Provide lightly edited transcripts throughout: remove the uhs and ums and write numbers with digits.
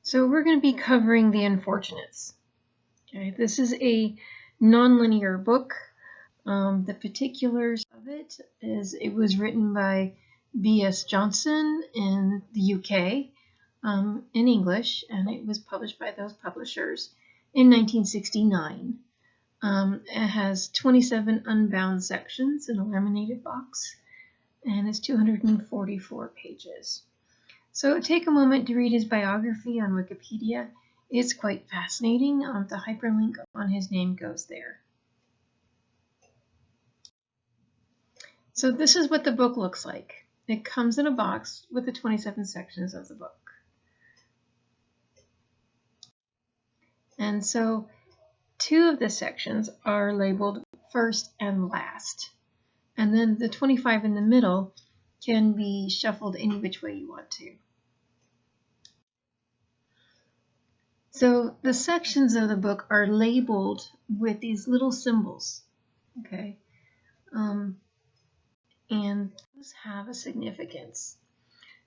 So we're going to be covering The Unfortunates. Okay, this is a nonlinear book. The particulars of it is it was written by B.S. Johnson in the UK in English, and it was published by those publishers in 1969. It has 27 unbound sections in a laminated box, and it's 244 pages. So take a moment to read his biography on Wikipedia. It's quite fascinating. The hyperlink on his name goes there. So this is what the book looks like. It comes in a box with the 27 sections of the book. And so 2 of the sections are labeled first and last. And then the 25 in the middle can be shuffled any which way you want to. So the sections of the book are labeled with these little symbols, okay? And those have a significance.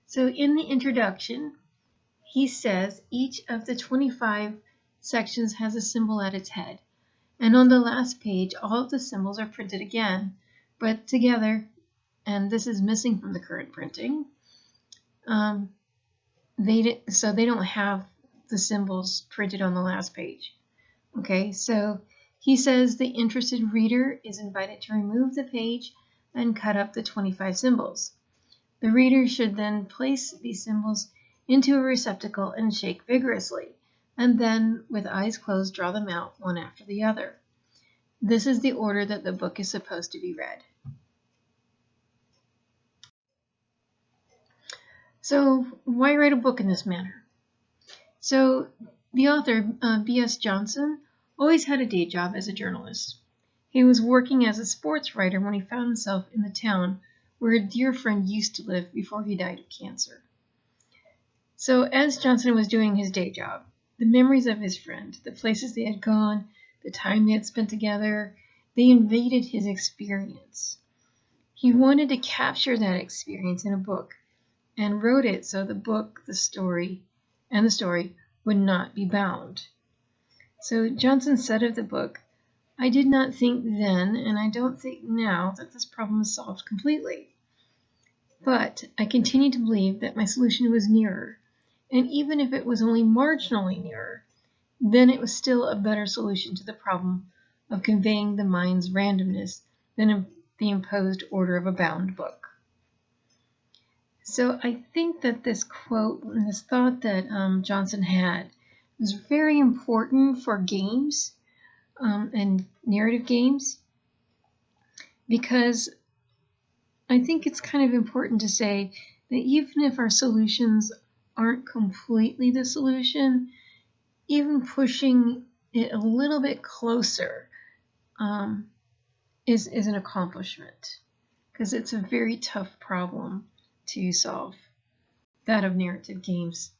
So in the introduction, he says each of the 25 sections has a symbol at its head. And on the last page, all of the symbols are printed again, but together, and this is missing from the current printing. So they don't have the symbols printed on the last page. Okay, so he says the interested reader is invited to remove the page and cut up the 25 symbols. The reader should then place these symbols into a receptacle and shake vigorously, and then, with eyes closed, draw them out one after the other. This is the order that the book is supposed to be read. So, why write a book in this manner? So, the author, B.S. Johnson, always had a day job as a journalist. He was working as a sports writer when he found himself in the town where a dear friend used to live before he died of cancer. So as Johnson was doing his day job, the memories of his friend, the places they had gone, the time they had spent together, they invaded his experience. He wanted to capture that experience in a book and wrote it so the story would not be bound. So Johnson said of the book, "I did not think then, and I don't think now, that this problem is solved completely. But I continue to believe that my solution was nearer, and even if it was only marginally nearer, then it was still a better solution to the problem of conveying the mind's randomness than the imposed order of a bound book." So I think that this quote and this thought that Johnson had was very important for games and narrative games, because I think it's kind of important to say that even if our solutions aren't completely the solution, even pushing it a little bit closer is an accomplishment, because it's a very tough problem to solve, that of narrative games.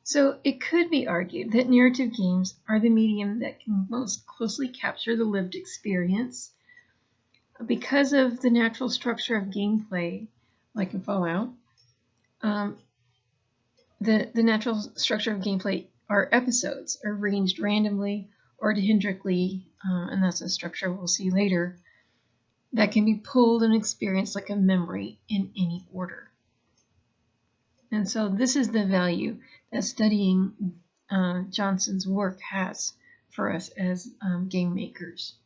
So it could be argued that narrative games are the medium that can most closely capture the lived experience. Because of the natural structure of gameplay, like in Fallout, the natural structure of gameplay are episodes arranged randomly or dihedrically, and that's a structure we'll see later, that can be pulled and experienced like a memory in any order. And so this is the value that studying Johnson's work has for us as game makers.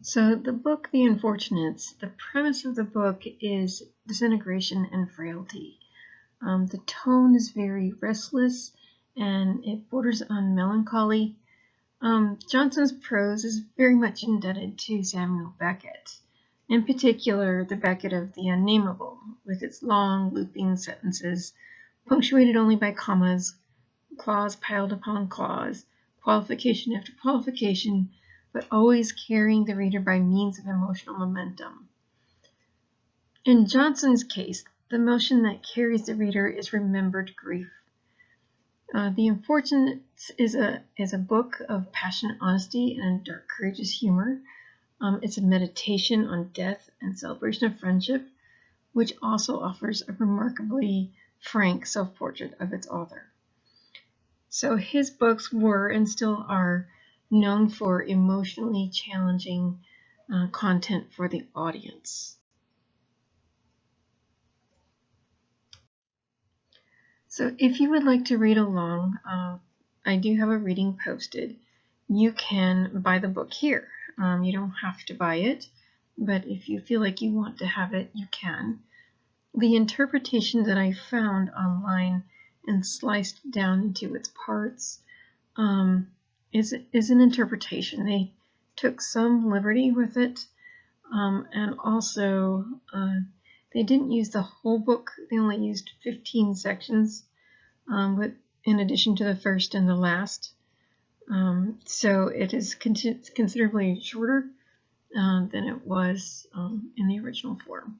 So the book, The Unfortunates, the premise of the book is disintegration and frailty. The tone is very restless and it borders on melancholy. Johnson's prose is very much indebted to Samuel Beckett, in particular the Beckett of The Unnameable, with its long looping sentences punctuated only by commas, clause piled upon clause, qualification after qualification, but always carrying the reader by means of emotional momentum. In Johnson's case, the emotion that carries the reader is remembered grief. The Unfortunates is a book of passionate honesty and dark, courageous humor. It's a meditation on death and celebration of friendship, which also offers a remarkably frank self-portrait of its author. So his books were and still are known for emotionally challenging content for the audience. So if you would like to read along, I do have a reading posted. You can buy the book here. You don't have to buy it, but if you feel like you want to have it, you can. The interpretation that I found online and sliced down into its parts is an interpretation. They took some liberty with it, and also they didn't use the whole book. They only used 15 sections, but in addition to the first and the last. So it is considerably shorter than it was in the original form.